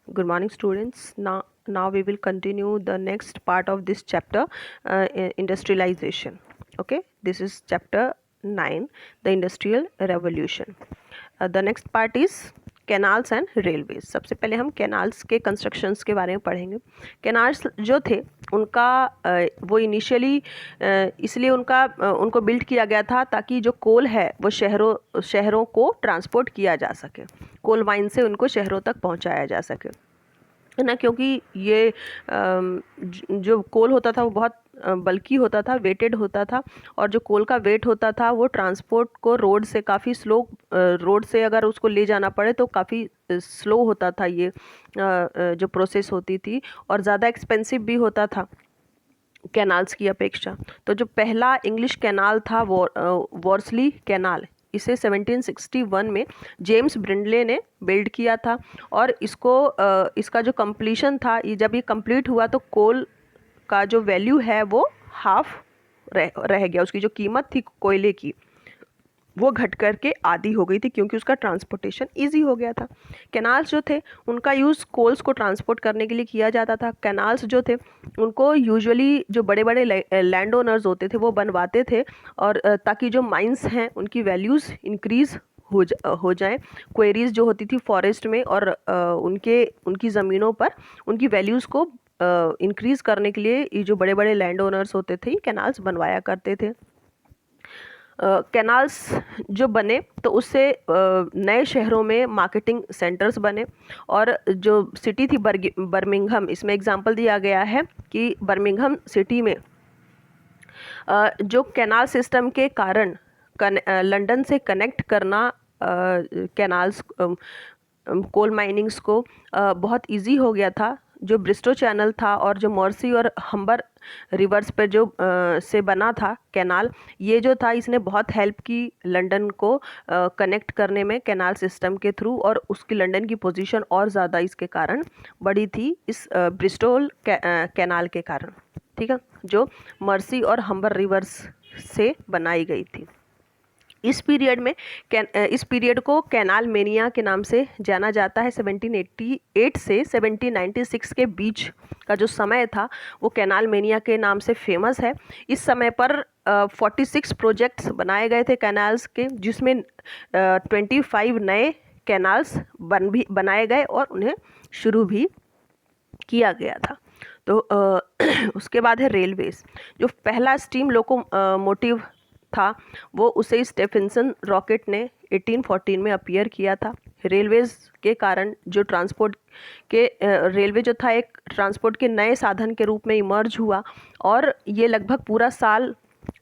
Good morning, students. Now we will continue the next part of this chapter, industrialization. Okay, this is chapter 9, the industrial revolution. The next part is canals and railways. सबसे पहले हम canals के constructions के बारे में पढ़ेंगे. Canals जो थे उनका वो इनिशियली इसलिए उनको बिल्ड किया गया था ताकि जो कोल है वो शहरों को ट्रांसपोर्ट किया जा सके, कोल माइन से उनको शहरों तक पहुंचाया जा सके, है ना. क्योंकि ये जो कोल होता था वो बहुत बल्की होता था, वेटेड होता था, और जो कोल का वेट होता था वो ट्रांसपोर्ट को रोड से काफ़ी स्लो, रोड से अगर उसको ले जाना पड़े तो काफ़ी स्लो होता था ये जो प्रोसेस होती थी, और ज़्यादा एक्सपेंसिव भी होता था कैनाल्स की अपेक्षा. तो जो पहला इंग्लिश कैनाल था वॉर्सली कैनाल, इसे 1761 में जेम्स ब्रिंडले ने बिल्ड किया था. और इसका जो कंप्लीशन था, ये जब ये कंप्लीट हुआ तो कोल का जो वैल्यू है वो हाफ रह गया. उसकी जो कीमत थी कोयले की वो घट करके आधी हो गई थी, क्योंकि उसका ट्रांसपोर्टेशन इजी हो गया था. कैनाल्स जो थे उनका यूज़ कोल्स को ट्रांसपोर्ट करने के लिए किया जाता था. कैनाल्स जो थे उनको यूजुअली जो बड़े बड़े लैंड ओनर्स होते थे वो बनवाते थे, और ताकि जो माइंस हैं उनकी वैल्यूज़ इंक्रीज़ हो जाए. क्वेरीज जो होती थी फॉरेस्ट में, और उनकी ज़मीनों पर उनकी वैल्यूज़ को इंक्रीज़ करने के लिए ये जो बड़े बड़े लैंड ओनर्स होते थे कैनाल्स बनवाया करते थे. कैनाल्स जो बने तो उससे नए शहरों में मार्केटिंग सेंटर्स बने. और जो सिटी थी बर्मिंघम, इसमें एग्जांपल दिया गया है कि बर्मिंघम सिटी में जो कैनाल सिस्टम के कारण लंदन से कनेक्ट करना कैनाल्स कोल माइनिंग्स को बहुत इजी हो गया था. जो ब्रिस्टो चैनल था और जो मर्सी और हम्बर रिवर्स पर जो से बना था कैनाल, ये जो था इसने बहुत हेल्प की लंदन को कनेक्ट करने में कैनाल सिस्टम के थ्रू, और उसकी लंदन की पोजीशन और ज़्यादा इसके कारण बढ़ी थी इस ब्रिस्टोल कैनाल के कारण. ठीक है, जो मर्सी और हम्बर रिवर्स से बनाई गई थी. इस पीरियड को कैनाल मेनिया के नाम से जाना जाता है. 1788 से 1796 के बीच का जो समय था वो कैनाल मेनिया के नाम से फेमस है. इस समय पर 46 प्रोजेक्ट्स बनाए गए थे कैनाल्स के, जिसमें 25 नए कैनाल्स बनाए गए और उन्हें शुरू भी किया गया था. तो उसके बाद है रेलवेज. जो पहला स्टीम लोकोमोटिव था वो उसे स्टेफेंसन रॉकेट ने 1814 में अपीयर किया था. रेलवेज के कारण जो रेलवे जो था एक ट्रांसपोर्ट के नए साधन के रूप में इमर्ज हुआ, और ये लगभग पूरा साल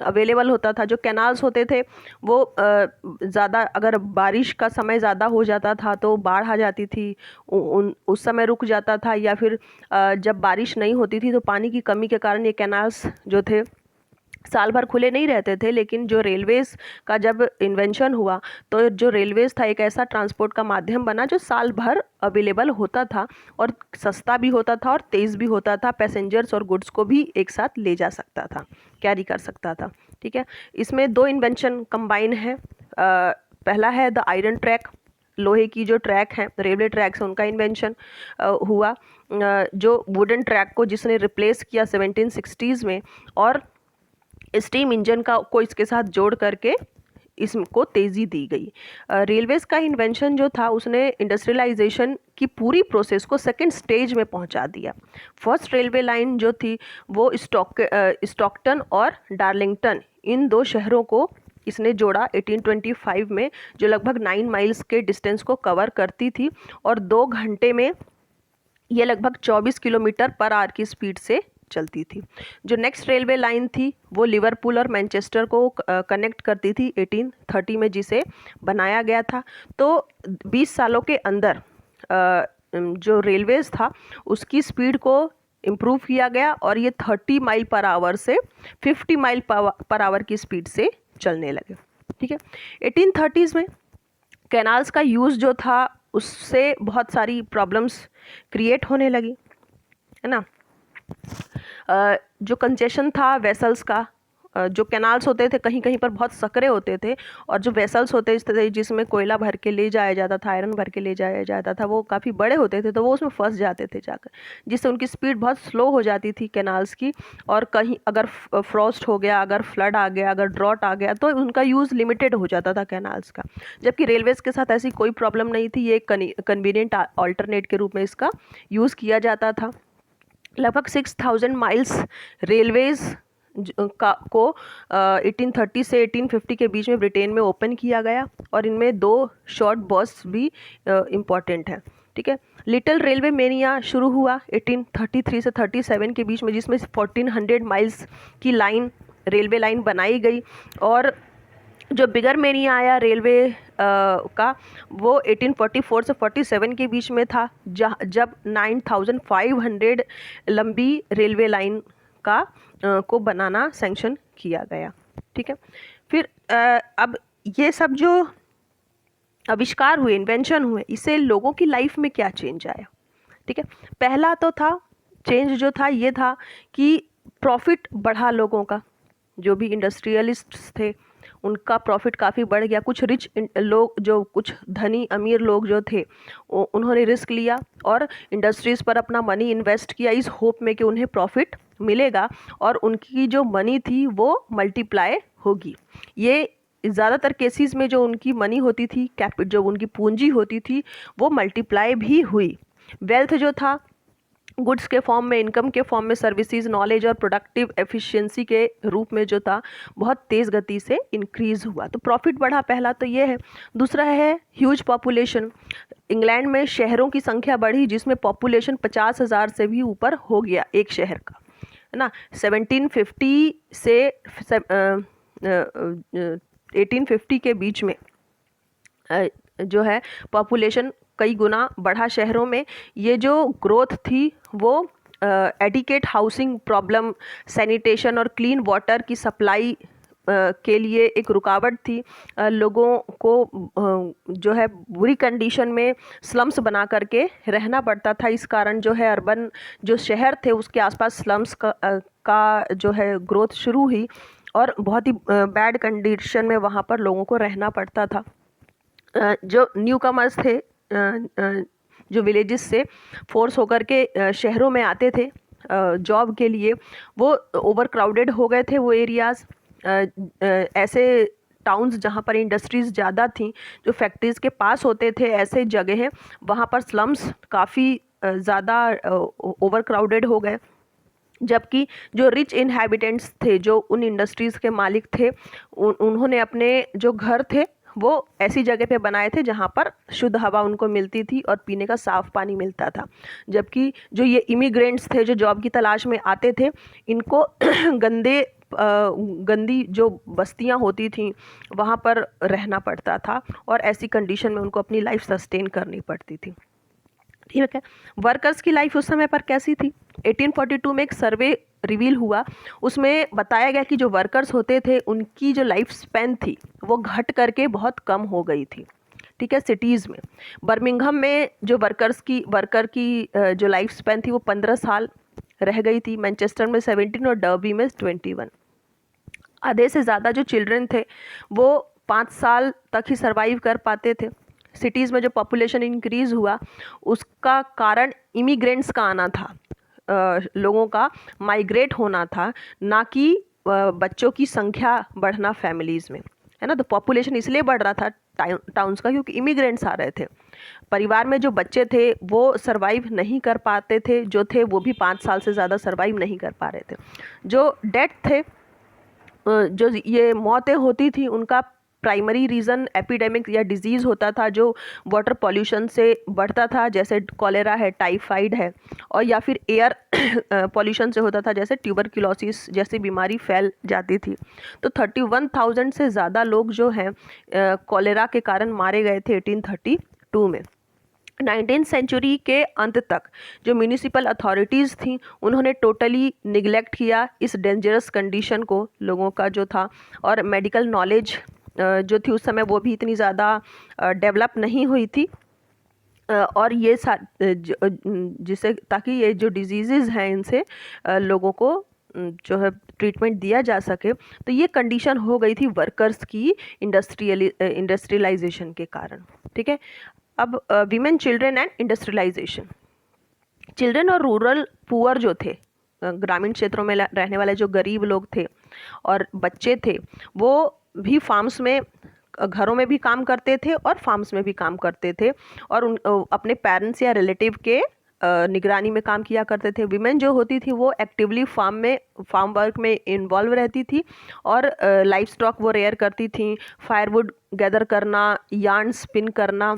अवेलेबल होता था. जो कैनाल्स होते थे वो ज़्यादा, अगर बारिश का समय ज़्यादा हो जाता था तो बाढ़ आ जाती थी, उस समय रुक जाता था, या फिर जब बारिश नहीं होती थी तो पानी की कमी के कारण ये कैनाल्स जो थे साल भर खुले नहीं रहते थे. लेकिन जो रेलवेज़ का जब इन्वेंशन हुआ तो जो रेलवेज़ था एक ऐसा ट्रांसपोर्ट का माध्यम बना जो साल भर अवेलेबल होता था, और सस्ता भी होता था और तेज़ भी होता था. पैसेंजर्स और गुड्स को भी एक साथ ले जा सकता था, कैरी कर सकता था. ठीक है, इसमें दो इन्वेंशन कंबाइन है. पहला है द आयरन ट्रैक, लोहे की जो ट्रैक है, रेलवे ट्रैक्स, उनका इन्वेंशन हुआ. जो वुडन ट्रैक को जिसने रिप्लेस किया 1760s में, और स्टीम इंजन को इसके साथ जोड़ करके इसको तेज़ी दी गई. रेलवेज़ का इन्वेंशन जो था उसने इंडस्ट्रियलाइजेशन की पूरी प्रोसेस को सेकंड स्टेज में पहुंचा दिया. फर्स्ट रेलवे लाइन जो थी वो स्टॉकटन और डार्लिंगटन, इन दो शहरों को इसने जोड़ा 1825 में, जो लगभग 9 माइल्स के डिस्टेंस को कवर करती थी, और 2 घंटे में ये लगभग 24 किलोमीटर पर आवर की स्पीड से चलती थी. जो नेक्स्ट रेलवे लाइन थी वो लिवरपूल और मैनचेस्टर को कनेक्ट करती थी 1830 में, जिसे बनाया गया था. तो 20 सालों के अंदर जो रेलवेज था उसकी स्पीड को इम्प्रूव किया गया, और ये 30 माइल पर आवर से 50 माइल पर आवर की स्पीड से चलने लगे. ठीक है, 1830s में कैनाल्स का यूज़ जो था उससे बहुत सारी प्रॉब्लम्स क्रिएट होने लगी, है ना. जो कंजेशन था वेसल्स का जो कैनाल्स होते थे कहीं कहीं पर बहुत सकरे होते थे, और जो वेसल्स होते थे जिसमें कोयला भर के ले जाया जाता था, आयरन भर के ले जाया जाता था, वो काफ़ी बड़े होते थे, तो वो उसमें फंस जाते थे जाकर, जिससे उनकी स्पीड बहुत स्लो हो जाती थी कैनाल्स की। और कहीं अगर फ्रॉस्ट हो गया, अगर फ्लड आ गया, अगर ड्रॉट आ गया, तो उनका यूज़ लिमिटेड हो जाता था कैनाल्स का। जबकि रेलवेज़ के साथ ऐसी कोई प्रॉब्लम नहीं थी, ये कन्वीनियंट ऑल्टरनेट के रूप में इसका यूज़ किया जाता था। लगभग 6000 माइल्स रेलवेज़ का को 1830 से 1850 के बीच में ब्रिटेन में ओपन किया गया, और इनमें 2 शॉर्ट बर्स्ट भी इम्पॉर्टेंट हैं। ठीक है, लिटिल रेलवे मेनिया शुरू हुआ 1833 से 37 के बीच में, जिसमें 1400 माइल्स की लाइन, रेलवे लाइन बनाई गई। और जो बिगर मेनिया आया रेलवे का, वो 1844 से 47 के बीच में था, जब 9500 लंबी रेलवे लाइन का को बनाना सैंक्शन किया गया। ठीक है, फिर अब ये सब जो आविष्कार हुए, इन्वेंशन हुए, इससे लोगों की लाइफ में क्या चेंज आया। ठीक है, पहला तो था चेंज जो था ये था कि प्रॉफिट बढ़ा लोगों का, जो भी इंडस्ट्रियलिस्ट्स थे उनका प्रॉफिट काफ़ी बढ़ गया। कुछ रिच लोग, जो कुछ धनी अमीर लोग जो थे, उन्होंने रिस्क लिया और इंडस्ट्रीज़ पर अपना मनी इन्वेस्ट किया, इस होप में कि उन्हें प्रॉफिट मिलेगा और उनकी जो मनी थी वो मल्टीप्लाई होगी। ये ज़्यादातर केसेस में जो उनकी मनी होती थी, जो उनकी पूंजी होती थी, वो मल्टीप्लाई भी हुई। वेल्थ जो था गुड्स के फॉर्म में, इनकम के फॉर्म में, सर्विसेज, नॉलेज और प्रोडक्टिव एफिशिएंसी के रूप में जो था, बहुत तेज़ गति से इंक्रीज़ हुआ। तो प्रॉफिट बढ़ा, पहला तो ये है। दूसरा है ह्यूज पॉपुलेशन। इंग्लैंड में शहरों की संख्या बढ़ी, जिसमें पॉपुलेशन 50,000 से भी ऊपर हो गया एक शहर का, है ना। 1750 से 1850 के बीच में जो है पॉपुलेशन कई गुना बढ़ा शहरों में। ये जो ग्रोथ थी वो एडिकेट हाउसिंग प्रॉब्लम, सैनिटेशन और क्लीन वाटर की सप्लाई के लिए एक रुकावट थी। लोगों को जो है बुरी कंडीशन में स्लम्स बना करके रहना पड़ता था। इस कारण जो है अर्बन जो शहर थे उसके आसपास स्लम्स का जो है ग्रोथ शुरू हुई, और बहुत ही बैड कंडीशन में वहाँ पर लोगों को रहना पड़ता था। जो न्यू कमर्स थे, जो विलेजेस से फोर्स होकर के शहरों में आते थे जॉब के लिए, वो ओवर क्राउडेड हो गए थे वो एरियाज़। ऐसे टाउन्स जहाँ पर इंडस्ट्रीज़ ज़्यादा थी, जो फैक्ट्रीज़ के पास होते थे, ऐसे जगह हैं वहाँ पर स्लम्स काफ़ी ज़्यादा ओवर क्राउडेड हो गए। जबकि जो रिच इनहैबिटेंट्स थे, जो उन इंडस्ट्रीज़ के मालिक थे, उन्होंने अपने जो घर थे वो ऐसी जगह पे बनाए थे जहाँ पर शुद्ध हवा उनको मिलती थी और पीने का साफ़ पानी मिलता था। जबकि जो ये इमिग्रेंट्स थे, जो जॉब की तलाश में आते थे, इनको गंदी जो बस्तियाँ होती थी वहाँ पर रहना पड़ता था, और ऐसी कंडीशन में उनको अपनी लाइफ सस्टेन करनी पड़ती थी। ठीक है, वर्कर्स की लाइफ उस समय पर कैसी थी। 1842 में एक सर्वे रिवील हुआ, उसमें बताया गया कि जो वर्कर्स होते थे उनकी जो लाइफ स्पैन थी वो घट करके बहुत कम हो गई थी। ठीक है, सिटीज़ में बर्मिंघम में जो वर्कर की जो लाइफ स्पैन थी वो 15 साल रह गई थी, मैनचेस्टर में 17 और डर्बी में 21। आधे से ज़्यादा जो चिल्ड्रन थे वो 5 साल तक ही सर्वाइव कर पाते थे। सिटीज़ में जो पॉपुलेशन इंक्रीज़ हुआ उसका कारण इमिग्रेंट्स का आना था, लोगों का माइग्रेट होना था, ना कि बच्चों की संख्या बढ़ना फैमिलीज़ में, है ना। तो पॉपुलेशन इसलिए बढ़ रहा था टाउन्स का क्योंकि इमिग्रेंट्स आ रहे थे। परिवार में जो बच्चे थे वो सर्वाइव नहीं कर पाते थे, जो थे वो भी 5 साल से ज़्यादा सर्वाइव नहीं कर पा रहे थे। जो डेथ थे, जो ये मौतें होती थी, उनका प्राइमरी रीज़न एपिडेमिक या डिजीज़ होता था जो वाटर पॉल्यूशन से बढ़ता था, जैसे कॉलेरा है, टाइफाइड है, और या फिर एयर पॉल्यूशन से होता था, जैसे ट्यूबरक्लोसिस जैसी बीमारी फैल जाती थी। तो 31,000 से ज़्यादा लोग जो हैं कॉलेरा के कारण मारे गए थे 1832 में। 19th सेंचुरी के अंत तक जो म्यूनिसिपल अथॉरिटीज़ थी उन्होंने टोटली निगलेक्ट किया इस डेंजरस कंडीशन को, लोगों का जो था, और मेडिकल नॉलेज जो थी उस समय वो भी इतनी ज़्यादा डेवलप नहीं हुई थी, और ये जिसे ताकि ये जो डिजीज़ हैं इनसे लोगों को जो है ट्रीटमेंट दिया जा सके, तो ये कंडीशन हो गई थी वर्कर्स की इंडस्ट्रियलाइजेशन के कारण। ठीक है, अब women, children and industrialization. Children और रूरल पुअर जो थे, ग्रामीण क्षेत्रों में रहने वाले जो गरीब लोग थे और बच्चे थे, वो भी फार्म्स में, घरों में भी काम करते थे और फार्म्स में भी काम करते थे, और अपने पेरेंट्स या रिलेटिव के निगरानी में काम किया करते थे। विमेन जो होती थी वो एक्टिवली फार्म वर्क में इन्वॉल्व रहती थी, और लाइफ स्टॉक वो रेयर करती थी, फायरवुड गैदर करना, यार्न स्पिन करना,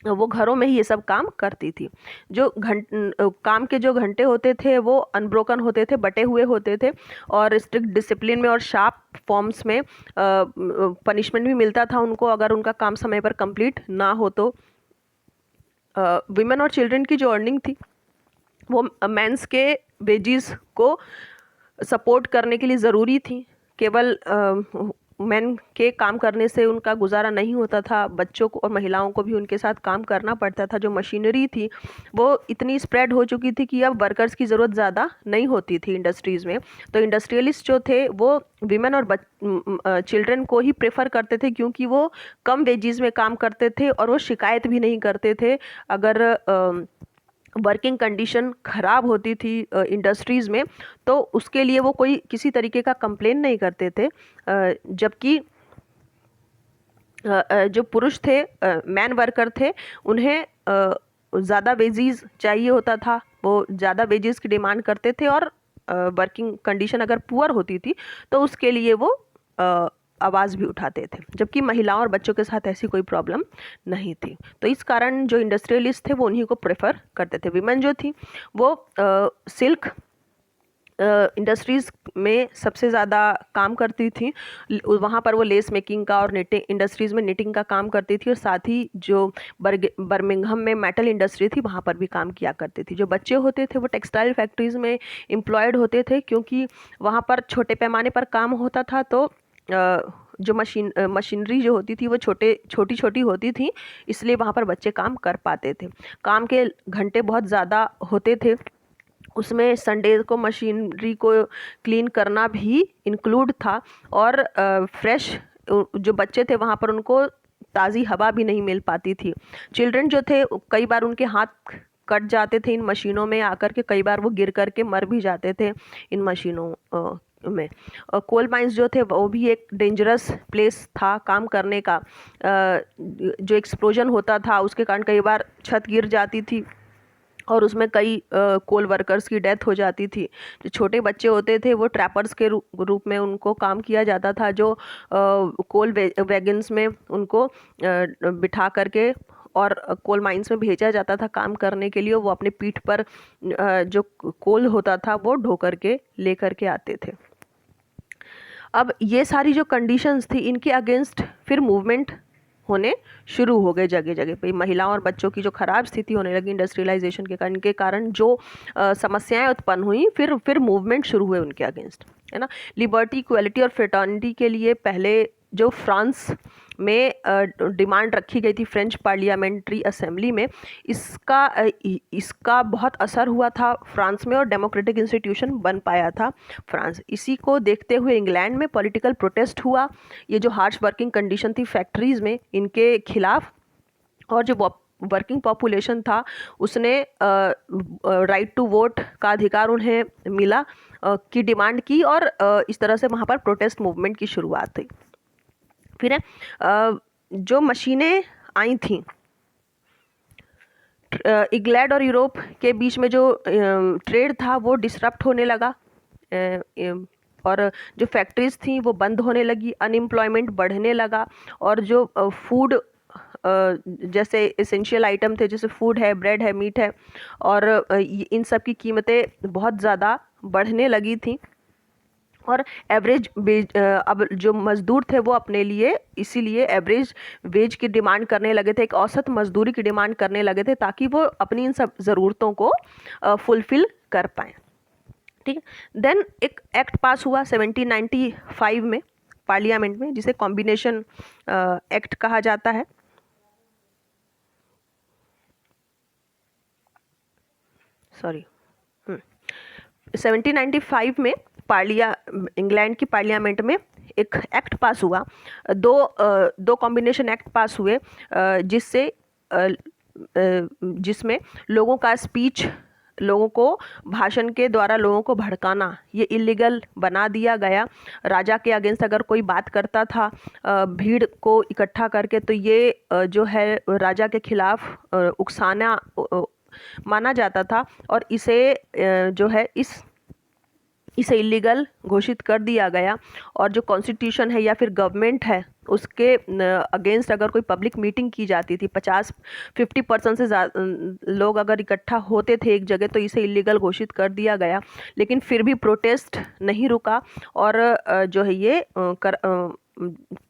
वो घरों में ही ये सब काम करती थी। जो काम के जो घंटे होते थे वो अनब्रोकन होते थे, बटे हुए होते थे, और स्ट्रिक्ट डिसिप्लिन में और शार्प फॉर्म्स में पनिशमेंट भी मिलता था उनको अगर उनका काम समय पर कंप्लीट ना हो तो। विमेन और चिल्ड्रन की जो अर्निंग थी वो मेंस के वेजेस को सपोर्ट करने के लिए ज़रूरी थी। केवल मेन के काम करने से उनका गुजारा नहीं होता था, बच्चों को और महिलाओं को भी उनके साथ काम करना पड़ता था। जो मशीनरी थी वो इतनी स्प्रेड हो चुकी थी कि अब वर्कर्स की ज़रूरत ज़्यादा नहीं होती थी इंडस्ट्रीज़ में। तो इंडस्ट्रियलिस्ट जो थे वो विमेन और चिल्ड्रन को ही प्रेफर करते थे, क्योंकि वो कम वेजेस में काम करते थे और वो शिकायत भी नहीं करते थे अगर वर्किंग कंडीशन ख़राब होती थी इंडस्ट्रीज़ में, तो उसके लिए वो कोई किसी तरीके का कंप्लेन नहीं करते थे। जबकि जो पुरुष थे, मैन वर्कर थे, उन्हें ज़्यादा वेजेस चाहिए होता था, वो ज़्यादा वेजेस की डिमांड करते थे, और वर्किंग कंडीशन अगर पुअर होती थी तो उसके लिए वो आवाज़ भी उठाते थे। जबकि महिलाओं और बच्चों के साथ ऐसी कोई प्रॉब्लम नहीं थी। तो इस कारण जो इंडस्ट्रियलिस्ट थे वो उन्हीं को प्रेफर करते थे। विमेन जो थी वो सिल्क इंडस्ट्रीज़ में सबसे ज़्यादा काम करती थी। वहाँ पर वो लेस मेकिंग का और निटिंग इंडस्ट्रीज़ में निटिंग का काम करती थी, और साथ ही जो बर्मिंघम में मेटल इंडस्ट्री थी वहाँ पर भी काम किया करती थी। जो बच्चे होते थे वो टेक्सटाइल फैक्ट्रीज़ में एम्प्लॉयड होते थे, क्योंकि वहाँ पर छोटे पैमाने पर काम होता था, तो जो मशीनरी जो होती थी वो छोटी छोटी होती थी, इसलिए वहाँ पर बच्चे काम कर पाते थे। काम के घंटे बहुत ज़्यादा होते थे, उसमें संडे को मशीनरी को क्लीन करना भी इंक्लूड था, और फ्रेश जो बच्चे थे वहाँ पर उनको ताज़ी हवा भी नहीं मिल पाती थी। चिल्ड्रन जो थे कई बार उनके हाथ कट जाते थे इन मशीनों में आकर के, कई बार वो गिर कर के मर भी जाते थे इन मशीनों में। कोल माइंस जो थे वो भी एक डेंजरस प्लेस था काम करने का। जो एक्सप्लोजन होता था उसके कारण कई बार छत गिर जाती थी और उसमें कई कोल वर्कर्स की डेथ हो जाती थी। जो छोटे बच्चे होते थे वो ट्रैपर्स के रूप में उनको काम किया जाता था, जो कोल वैगन्स में उनको बिठा करके और कोल माइंस में भेजा जाता था काम करने के लिए। वो अपने पीठ पर जो कोल होता था वो ढो करके ले करके आते थे। अब ये सारी जो कंडीशंस थी इनके अगेंस्ट फिर मूवमेंट होने शुरू हो गए जगह जगह पे। महिलाओं और बच्चों की जो खराब स्थिति होने लगी इंडस्ट्रियलाइजेशन के कारण जो समस्याएं उत्पन्न हुई, फिर मूवमेंट शुरू हुए उनके अगेंस्ट, है ना। लिबर्टी, इक्वलिटी और फ्रेटर्निटी के लिए पहले जो फ्रांस में डिमांड रखी गई थी फ्रेंच पार्लियामेंट्री असेंबली में, इसका बहुत असर हुआ था फ्रांस में और डेमोक्रेटिक इंस्टीट्यूशन बन पाया था फ्रांस। इसी को देखते हुए इंग्लैंड में पॉलिटिकल प्रोटेस्ट हुआ। ये जो हार्श वर्किंग कंडीशन थी फैक्ट्रीज़ में इनके खिलाफ, और जो वर्किंग पॉपुलेशन था उसने राइट टू वोट का अधिकार उन्हें मिला की डिमांड की, और इस तरह से वहाँ पर प्रोटेस्ट मूवमेंट की शुरुआत हुई। फिर जो मशीनें आई थी इंग्लैंड और यूरोप के बीच में, जो ट्रेड था वो डिसरप्ट होने लगा, और जो फैक्ट्रीज थी वो बंद होने लगी, अनएम्प्लॉयमेंट बढ़ने लगा, और जो फूड जैसे एसेंशियल आइटम थे, जैसे फूड है, ब्रेड है, मीट है, और इन सब की कीमतें बहुत ज़्यादा बढ़ने लगी थी। और एवरेज वेज, अब जो मज़दूर थे वो अपने लिए इसीलिए एवरेज वेज की डिमांड करने लगे थे, एक औसत मजदूरी की डिमांड करने लगे थे, ताकि वो अपनी इन सब ज़रूरतों को फुलफ़िल कर पाएँ। ठीक है। देन एक एक्ट पास हुआ 1795 में पार्लियामेंट में, जिसे कॉम्बिनेशन एक्ट कहा जाता है। सॉरी, 1795 में इंग्लैंड की पार्लियामेंट में एक एक्ट पास हुआ, दो कॉम्बिनेशन एक्ट पास हुए, जिसमें लोगों का स्पीच, लोगों को भाषण के द्वारा लोगों को भड़काना, ये इलीगल बना दिया गया। राजा के अगेंस्ट अगर कोई बात करता था भीड़ को इकट्ठा करके, तो ये जो है राजा के खिलाफ उकसाना माना जाता था, और जो है इसे इलीगल घोषित कर दिया गया। और जो कॉन्स्टिट्यूशन है या फिर गवर्नमेंट है, उसके अगेंस्ट अगर कोई पब्लिक मीटिंग की जाती थी, 50% से ज़्यादा लोग अगर इकट्ठा होते थे एक जगह, तो इसे इलीगल घोषित कर दिया गया। लेकिन फिर भी प्रोटेस्ट नहीं रुका, और जो है ये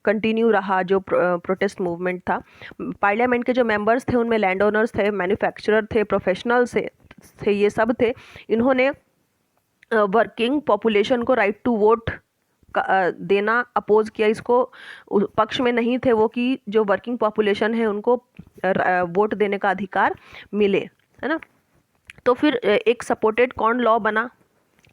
कंटिन्यू रहा जो प्रोटेस्ट मूवमेंट था। पार्लियामेंट के जो मेंबर्स थे उनमें लैंड ओनर्स थे, मैन्युफैक्चरर थे, प्रोफेशनल्स थे, ये सब थे। इन्होंने वर्किंग पॉपुलेशन को राइट टू वोट देना अपोज किया। इसको पक्ष में नहीं थे वो कि जो वर्किंग पॉपुलेशन है उनको वोट देने का अधिकार मिले, है ना। तो फिर एक सपोर्टेड कॉर्न लॉ बना,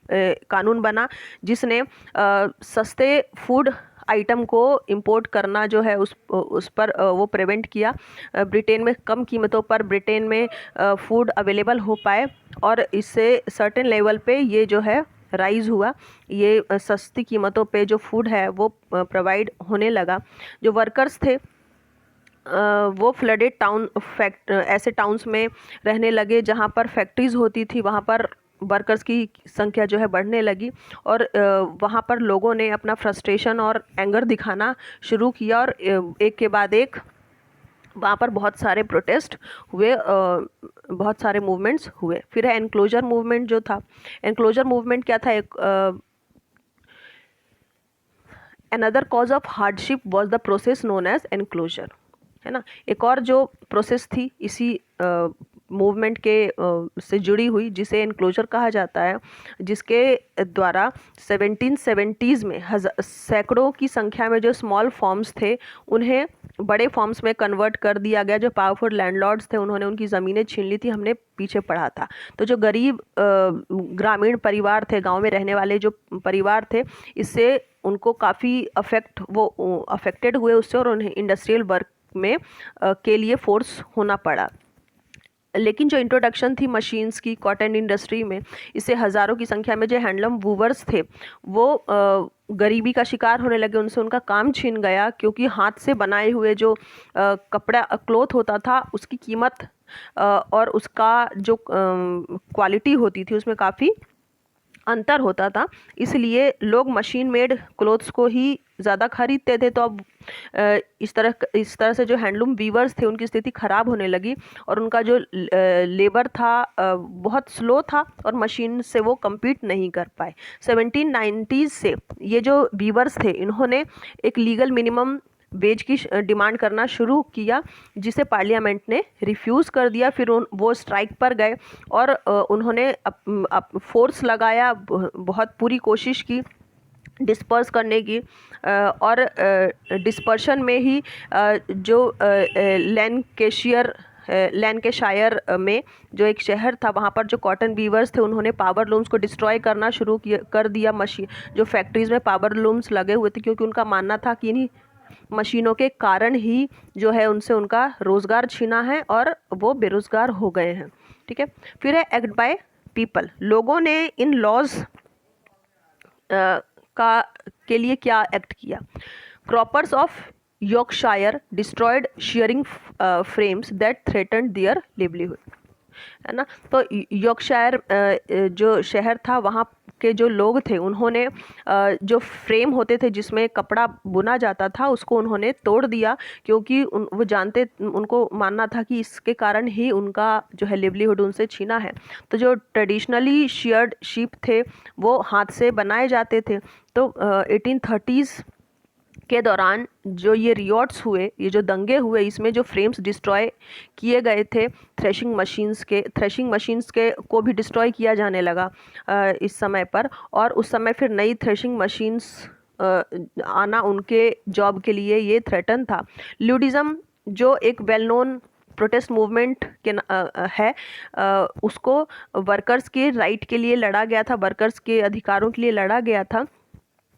कानून बना, जिसने सस्ते फूड आइटम को इंपोर्ट करना जो है उस पर वो प्रिवेंट किया। ब्रिटेन में कम कीमतों पर ब्रिटेन में फूड अवेलेबल हो पाए, और इससे सर्टेन लेवल पे ये जो है राइज हुआ, ये सस्ती कीमतों पे जो फूड है वो प्रोवाइड होने लगा। जो वर्कर्स थे वो फ्लडेड ऐसे टाउन्स में रहने लगे जहाँ पर फैक्ट्रीज होती थी, वहाँ पर वर्कर्स की संख्या जो है बढ़ने लगी, और वहाँ पर लोगों ने अपना फ्रस्ट्रेशन और एंगर दिखाना शुरू किया, और एक के बाद एक वहाँ पर बहुत सारे प्रोटेस्ट हुए, बहुत सारे मूवमेंट्स हुए। फिर है एनक्लोजर मूवमेंट जो था। एनक्लोजर मूवमेंट क्या था? Another cause of hardship was the process known as enclosure, है ना। एक और जो प्रोसेस थी इसी मूवमेंट के से जुड़ी हुई, जिसे एनक्लोजर कहा जाता है, जिसके द्वारा 1770s में सैकड़ों की संख्या में जो स्मॉल फॉर्म्स थे उन्हें बड़े फॉर्म्स में कन्वर्ट कर दिया गया। जो पावरफुल लैंडलॉर्ड्स थे उन्होंने उनकी ज़मीनें छीन ली थी, हमने पीछे पढ़ा था। तो जो गरीब ग्रामीण परिवार थे, गांव में रहने वाले जो परिवार थे, इससे उनको काफ़ी अफेक्टेड हुए उससे, और उन्हें इंडस्ट्रियल वर्क में के लिए फोर्स होना पड़ा। लेकिन जो इंट्रोडक्शन थी मशीन्स की कॉटन इंडस्ट्री में, इससे हज़ारों की संख्या में जो हैंडलूम वूवर्स थे वो गरीबी का शिकार होने लगे, उनसे उनका काम छीन गया, क्योंकि हाथ से बनाए हुए जो कपड़ा क्लॉथ होता था उसकी कीमत और उसका जो क्वालिटी होती थी उसमें काफ़ी अंतर होता था, इसलिए लोग मशीन मेड क्लोथ्स को ही ज़्यादा खरीदते थे। तो अब इस तरह से जो हैंडलूम वीवर्स थे उनकी स्थिति ख़राब होने लगी, और उनका जो लेबर था बहुत स्लो था, और मशीन से वो कम्पीट नहीं कर पाए। 1790s से ये जो वीवर्स थे इन्होंने एक लीगल मिनिमम वेज की डिमांड करना शुरू किया, जिसे पार्लियामेंट ने रिफ्यूज़ कर दिया। फिर वो स्ट्राइक पर गए, और उन्होंने फोर्स लगाया, बहुत पूरी कोशिश की डिस्पर्स करने की, और डिस्पर्शन में ही जो लैंकेशायर में जो एक शहर था, वहाँ पर जो कॉटन वीवर्स थे उन्होंने पावर लूम्स को डिस्ट्रॉय करना शुरू कर दिया। मशीन जो फैक्ट्रीज़ में पावर लूम्स लगे हुए थे, क्योंकि उनका मानना था कि इन्हीं मशीनों के कारण ही जो है उनसे उनका रोज़गार छीना है, और वो बेरोज़गार हो गए हैं। ठीक है। फिर है एक्ट बाय पीपल। लोगों ने इन लॉज के लिए क्या एक्ट किया? Croppers of Yorkshire destroyed shearing frames that threatened their livelihood, है ना। तो यॉर्कशायर जो शहर था, वहाँ के जो लोग थे उन्होंने जो फ्रेम होते थे जिसमें कपड़ा बुना जाता था उसको उन्होंने तोड़ दिया, क्योंकि उनको मानना था कि इसके कारण ही उनका जो है लिवलीहुड उनसे छीना है। तो जो ट्रेडिशनली शियर्ड शीप थे वो हाथ से बनाए जाते थे। तो 1830s के दौरान जो ये रियॉट्स हुए, ये जो दंगे हुए, इसमें जो फ्रेम्स डिस्ट्रॉय किए गए थे, थ्रेशिंग मशीन्स के को भी डिस्ट्रॉय किया जाने लगा इस समय पर। और उस समय फिर नई थ्रेशिंग मशीन्स आना उनके जॉब के लिए ये थ्रेटन था। ल्यूडिज़म जो एक वेल नोन प्रोटेस्ट मूवमेंट के है, उसको वर्कर्स के राइट के लिए लड़ा गया था, वर्कर्स के अधिकारों के लिए लड़ा गया था,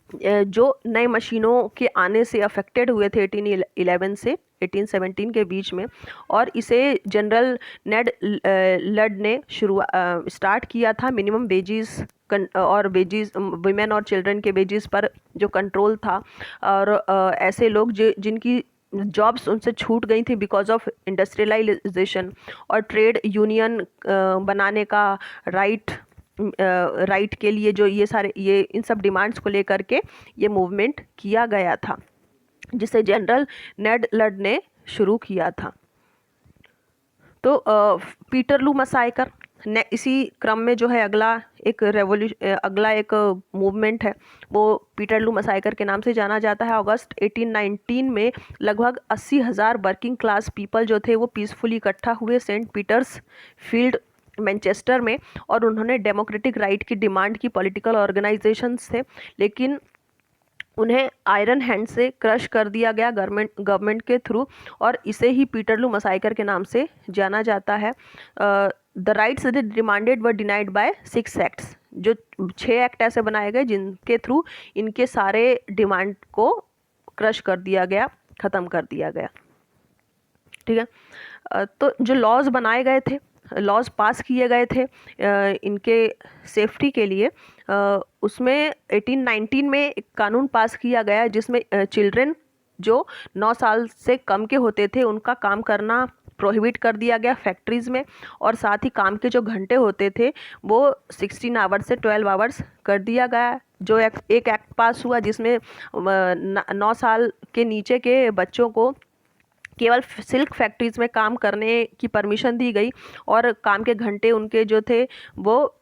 जो नए मशीनों के आने से अफेक्टेड हुए थे 1811 से 1817 के बीच में। और इसे जनरल नेड लड ने स्टार्ट किया था। मिनिमम वेजेस और वेजेस, वुमेन और चिल्ड्रन के वेजेस पर जो कंट्रोल था, और ऐसे लोग जिनकी जॉब्स उनसे छूट गई थी बिकॉज ऑफ इंडस्ट्रियलाइजेशन, और ट्रेड यूनियन बनाने का राइट के लिए जो ये इन सब डिमांड्स को लेकर के ये मूवमेंट किया गया था, जिसे जनरल नेड लड ने शुरू किया था। तो पीटरलू मसायकर ने इसी क्रम में जो है अगला एक मूवमेंट है, वो पीटरलू मसायकर के नाम से जाना जाता है। अगस्त 1819 में लगभग 80,000 वर्किंग क्लास पीपल जो थे वो पीसफुली इकट्ठा हुए सेंट पीटर्स फील्ड मैनचेस्टर में, और उन्होंने डेमोक्रेटिक राइट की डिमांड की। पॉलिटिकल ऑर्गेनाइजेशंस थे, लेकिन उन्हें आयरन हैंड से क्रश कर दिया गया गवर्नमेंट के थ्रू, और इसे ही पीटरलू मसायकर के नाम से जाना जाता है। The rights demanded were denied by 6 acts, जो 6 एक्ट ऐसे बनाए गए जिनके थ्रू इनके सारे डिमांड को क्रश कर दिया गया, ख़त्म कर दिया गया। ठीक है। तो जो लॉज बनाए गए थे, लॉज पास किए गए थे इनके सेफ्टी के लिए, उसमें 1819 में एक कानून पास किया गया जिसमें चिल्ड्रन जो 9 साल से कम के होते थे उनका काम करना प्रोहिबिट कर दिया गया फैक्ट्रीज़ में, और साथ ही काम के जो घंटे होते थे वो 16 आवर्स से 12 आवर्स कर दिया गया। जो एक एक्ट पास हुआ जिसमें 9 साल के नीचे के बच्चों को केवल सिल्क फैक्ट्रीज़ में काम करने की परमिशन दी गई, और काम के घंटे उनके जो थे वो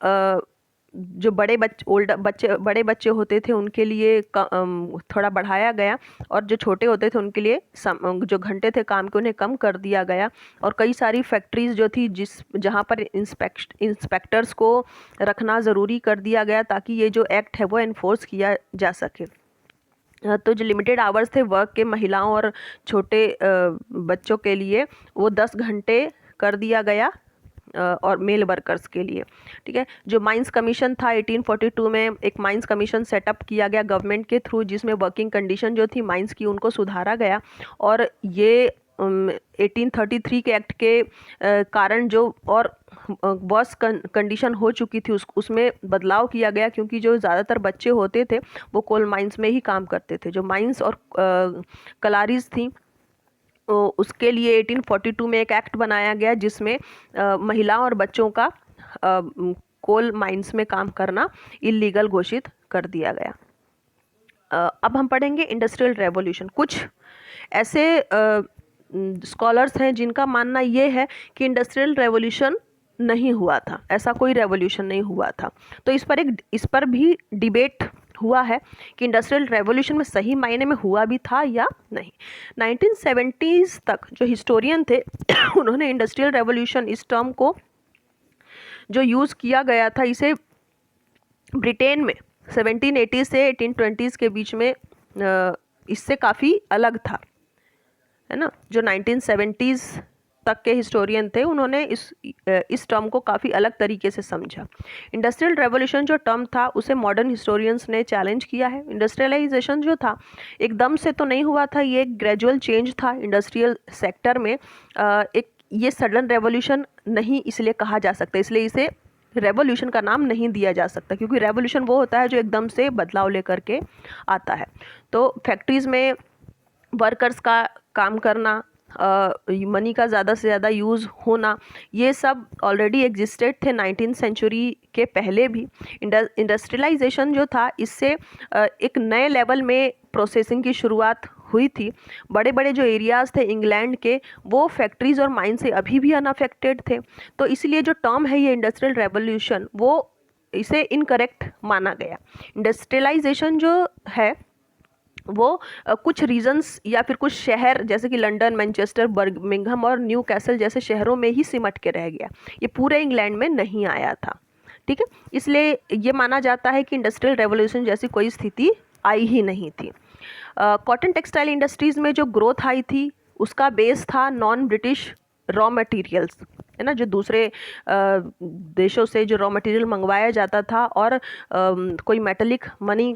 जो बड़े बच्चे होते थे उनके लिए थोड़ा बढ़ाया गया, और जो छोटे होते थे उनके लिए जो घंटे थे काम के उन्हें कम कर दिया गया। और कई सारी फैक्ट्रीज़ जो थी जहाँ पर इंस्पेक्टर्स को रखना ज़रूरी कर दिया गया ताकि ये जो एक्ट है वो एनफोर्स किया जा सके। तो जो लिमिटेड आवर्स थे वर्क के महिलाओं और छोटे बच्चों के लिए वो 10 घंटे कर दिया गया, और मेल वर्कर्स के लिए। ठीक है। जो माइंस कमीशन था 1842 में, एक माइंस कमीशन सेटअप किया गया गवर्नमेंट के थ्रू, जिसमें वर्किंग कंडीशन जो थी माइंस की उनको सुधारा गया, और ये 1833 के एक्ट के कारण जो और वर्स कंडीशन हो चुकी थी उसमें बदलाव किया गया, क्योंकि जो ज़्यादातर बच्चे होते थे वो कोल माइंस में ही काम करते थे। जो माइंस और कलारीज थी उसके लिए 1842 में एक एक्ट बनाया गया जिसमें महिलाओं और बच्चों का कोल माइंस में काम करना इलीगल घोषित कर दिया गया। अब हम पढ़ेंगे इंडस्ट्रियल रेवोल्यूशन। कुछ ऐसे स्कॉलर्स हैं जिनका मानना ये है कि इंडस्ट्रियल रेवोल्यूशन नहीं हुआ था, ऐसा कोई रेवोल्यूशन नहीं हुआ था। तो इस पर भी डिबेट हुआ है कि इंडस्ट्रियल रेवोल्यूशन में सही मायने में हुआ भी था या नहीं। 1970s तक जो हिस्टोरियन थे उन्होंने इंडस्ट्रियल रेवोल्यूशन इस टर्म को जो यूज़ किया गया था, इसे ब्रिटेन में 1780 से 1820 के बीच में इससे काफ़ी अलग था, है ना। जो 1970s तक के हिस्टोरियन थे उन्होंने इस टर्म को काफ़ी अलग तरीके से समझा। इंडस्ट्रियल रेवोल्यूशन जो टर्म था उसे मॉडर्न हिस्टोरियंस ने चैलेंज किया है। इंडस्ट्रियलाइजेशन जो था एकदम से तो नहीं हुआ था, ये एक ग्रेजुअल चेंज था इंडस्ट्रियल सेक्टर में। ये सडन रेवोल्यूशन नहीं इसलिए कहा जा सकता, इसलिए इसे रेवोल्यूशन का नाम नहीं दिया जा सकता, क्योंकि रेवोल्यूशन वो होता है जो एकदम से बदलाव लेकर के आता है। तो फैक्ट्रीज़ में वर्कर्स का काम करना, मनी का ज़्यादा से ज़्यादा यूज़ होना, ये सब ऑलरेडी एग्जिस्टेड थे 19th सेंचुरी के पहले भी। इंडस्ट्रियलाइजेशन जो था इससे एक नए लेवल में प्रोसेसिंग की शुरुआत हुई थी। बड़े बड़े जो एरियाज़ थे इंग्लैंड के वो फैक्ट्रीज़ और माइन से अभी भी अनअफेक्टेड थे। तो इसलिए जो टर्म है ये इंडस्ट्रियल रेवोल्यूशन वो इसे इनकरेक्ट माना गया। इंडस्ट्रियलाइजेशन जो है वो कुछ रीजन्स या फिर कुछ शहर जैसे कि लंदन, मैनचेस्टर, बर्मिंघम और न्यू कैसल जैसे शहरों में ही सिमट के रह गया, ये पूरे इंग्लैंड में नहीं आया था। ठीक है, इसलिए ये माना जाता है कि इंडस्ट्रियल रेवोल्यूशन जैसी कोई स्थिति आई ही नहीं थी। कॉटन टेक्सटाइल इंडस्ट्रीज़ में जो ग्रोथ आई थी उसका बेस था नॉन ब्रिटिश रॉ मटेरियल्स, है ना, जो दूसरे देशों से जो रॉ मटेरियल मंगवाया जाता था और कोई मेटेलिक मनी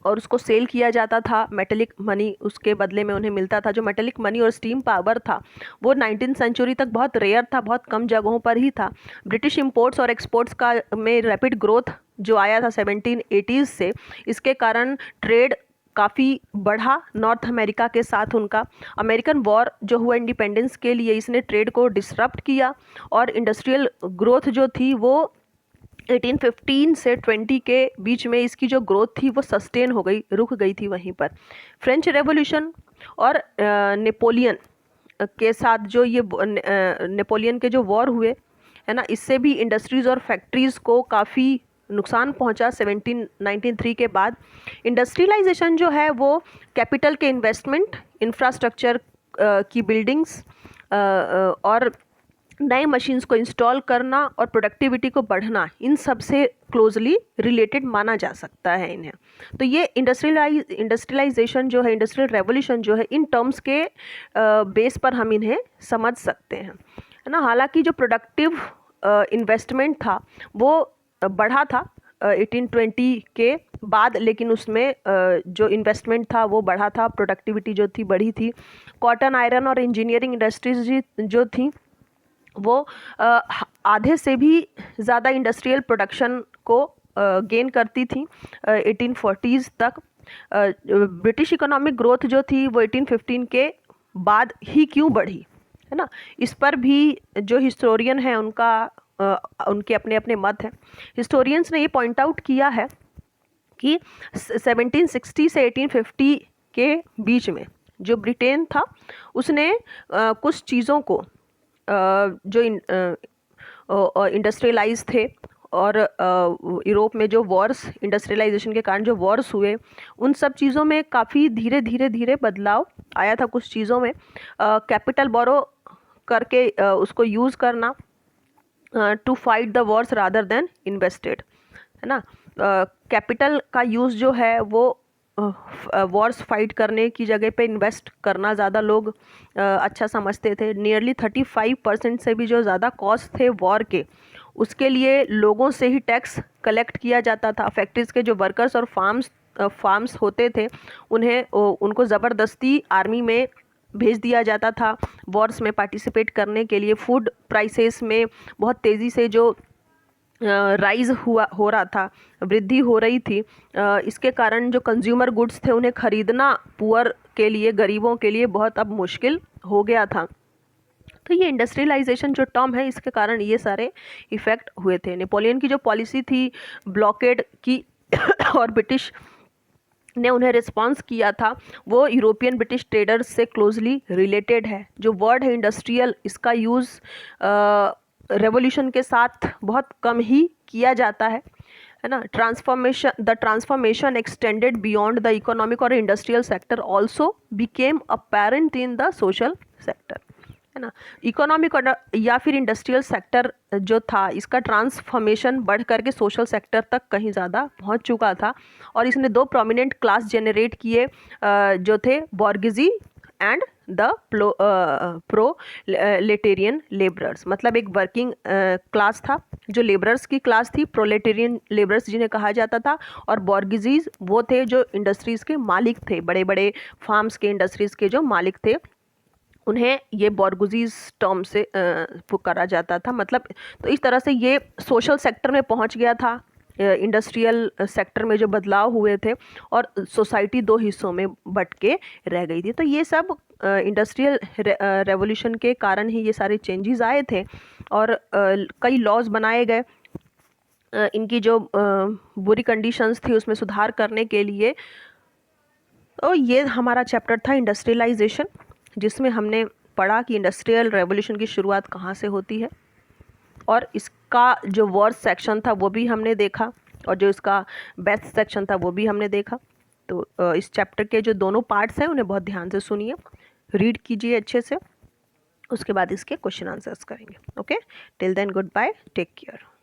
और उसको सेल किया जाता था, मेटेलिक मनी उसके बदले में उन्हें मिलता था। जो मेटेलिक मनी और स्टीम पावर था वो 19th सेंचुरी तक बहुत रेयर था, बहुत कम जगहों पर ही था। ब्रिटिश इंपोर्ट्स और एक्सपोर्ट्स का में रैपिड ग्रोथ जो आया था 1780s से, इसके कारण ट्रेड काफ़ी बढ़ा नॉर्थ अमेरिका के साथ उनका। अमेरिकन वॉर जो हुआ इंडिपेंडेंस के लिए, इसने ट्रेड को डिसरप्ट किया और इंडस्ट्रियल ग्रोथ जो थी वो 1815 से 20 के बीच में इसकी जो ग्रोथ थी वो सस्टेन हो गई, रुक गई थी वहीं पर। फ्रेंच रेवोल्यूशन और नेपोलियन के साथ जो ये नेपोलियन के जो वॉर हुए, है ना, इससे भी इंडस्ट्रीज़ और फैक्ट्रीज़ को काफ़ी नुकसान पहुंचा 1793 के बाद। इंडस्ट्रियलाइजेशन जो है वो कैपिटल के इन्वेस्टमेंट, इंफ्रास्ट्रक्चर की बिल्डिंग्स और नए मशीन्स को इंस्टॉल करना और प्रोडक्टिविटी को बढ़ना, इन सब से क्लोजली रिलेटेड माना जा सकता है इन्हें। तो ये इंडस्ट्रियलाइजेशन जो है, इंडस्ट्रियल रेवोल्यूशन जो है, इन टर्म्स के बेस पर हम इन्हें समझ सकते हैं, है ना। हालांकि जो प्रोडक्टिव इन्वेस्टमेंट था वो बढ़ा था 1820 के बाद, लेकिन उसमें जो इन्वेस्टमेंट था वो बढ़ा था, प्रोडक्टिविटी जो थी बढ़ी थी। कॉटन, आयरन और इंजीनियरिंग इंडस्ट्रीज जो थी वो आधे से भी ज़्यादा इंडस्ट्रियल प्रोडक्शन को गेन करती थी 1840s तक। ब्रिटिश इकोनॉमिक ग्रोथ जो थी वो 1815 के बाद ही क्यों बढ़ी, है ना, इस पर भी जो हिस्टोरियन है उनका उनके अपने अपने मत हैं। हिस्टोरियंस ने ये पॉइंट आउट किया है कि 1760 से 1850 के बीच में जो ब्रिटेन था उसने कुछ चीज़ों को जो इंडस्ट्रियलाइज थे और यूरोप में जो वॉर्स, इंडस्ट्रियलाइजेशन के कारण जो वॉर्स हुए, उन सब चीज़ों में काफ़ी धीरे धीरे बदलाव आया था। कुछ चीज़ों में कैपिटल बोरो करके उसको यूज़ करना to fight the wars rather than invested, है ना। कैपिटल का यूज़ जो है वो वॉर्स फाइट करने की जगह पे इन्वेस्ट करना ज़्यादा लोग अच्छा समझते थे। नियरली 35% से भी जो ज़्यादा कॉस्ट थे वॉर के, उसके लिए लोगों से ही टैक्स कलेक्ट किया जाता था। फैक्ट्रीज़ के जो वर्कर्स और फार्म्स होते थे उनको ज़बरदस्ती आर्मी में भेज दिया जाता था वॉर्स में पार्टिसिपेट करने के लिए। फूड प्राइसेस में बहुत तेज़ी से जो राइज हो रहा था, वृद्धि हो रही थी, इसके कारण जो कंज्यूमर गुड्स थे उन्हें खरीदना पुअर के लिए, गरीबों के लिए बहुत अब मुश्किल हो गया था। तो ये इंडस्ट्रियलाइजेशन जो टर्म है, इसके कारण ये सारे इफ़ेक्ट हुए थे। नेपोलियन की जो पॉलिसी थी ब्लॉकेड की और ब्रिटिश ने उन्हें रिस्पॉन्स किया था, वो यूरोपियन ब्रिटिश ट्रेडर्स से क्लोजली रिलेटेड है। जो वर्ड है इंडस्ट्रियल, इसका यूज़ रेवोल्यूशन के साथ बहुत कम ही किया जाता है ना। The transformation extended beyond the economic और industrial sector also became apparent in the social sector, है ना। इकोनॉमिक या फिर इंडस्ट्रियल सेक्टर जो था, इसका ट्रांसफॉर्मेशन बढ़ करके सोशल सेक्टर तक कहीं ज़्यादा पहुंच चुका था और इसने दो प्रोमिनेंट क्लास जनरेट किए जो थे बॉर्गेजी एंड द प्रोलेटेरियन लेबरर्स। मतलब एक वर्किंग क्लास था जो लेबरर्स की क्लास थी, प्रोलेटेरियन लेबरर्स जिन्हें कहा जाता था, और बॉर्गेजीज वो थे जो इंडस्ट्रीज़ के मालिक थे, बड़े बड़े फार्म्स के, इंडस्ट्रीज़ के जो मालिक थे, उन्हें ये बॉर्गेजीज टर्म से पुकारा जाता था। मतलब तो इस तरह से ये सोशल सेक्टर में पहुंच गया था। इंडस्ट्रियल सेक्टर में जो बदलाव हुए थे और सोसाइटी दो हिस्सों में बट के रह गई थी। तो ये सब इंडस्ट्रियल रेवोल्यूशन के कारण ही ये सारे चेंजेस आए थे और कई लॉज बनाए गए इनकी जो बुरी कंडीशंस थी उसमें सुधार करने के लिए। तो ये हमारा चैप्टर था इंडस्ट्रियलाइजेशन, जिसमें हमने पढ़ा कि इंडस्ट्रियल रेवोल्यूशन की शुरुआत कहाँ से होती है और इसका जो वर्स्ट सेक्शन था वो भी हमने देखा और जो इसका बेस्ट सेक्शन था वो भी हमने देखा। तो इस चैप्टर के जो दोनों पार्ट्स हैं उन्हें बहुत ध्यान से सुनिए, रीड कीजिए अच्छे से, उसके बाद इसके क्वेश्चन आंसर्स करेंगे। Okay, till then good bye, take care.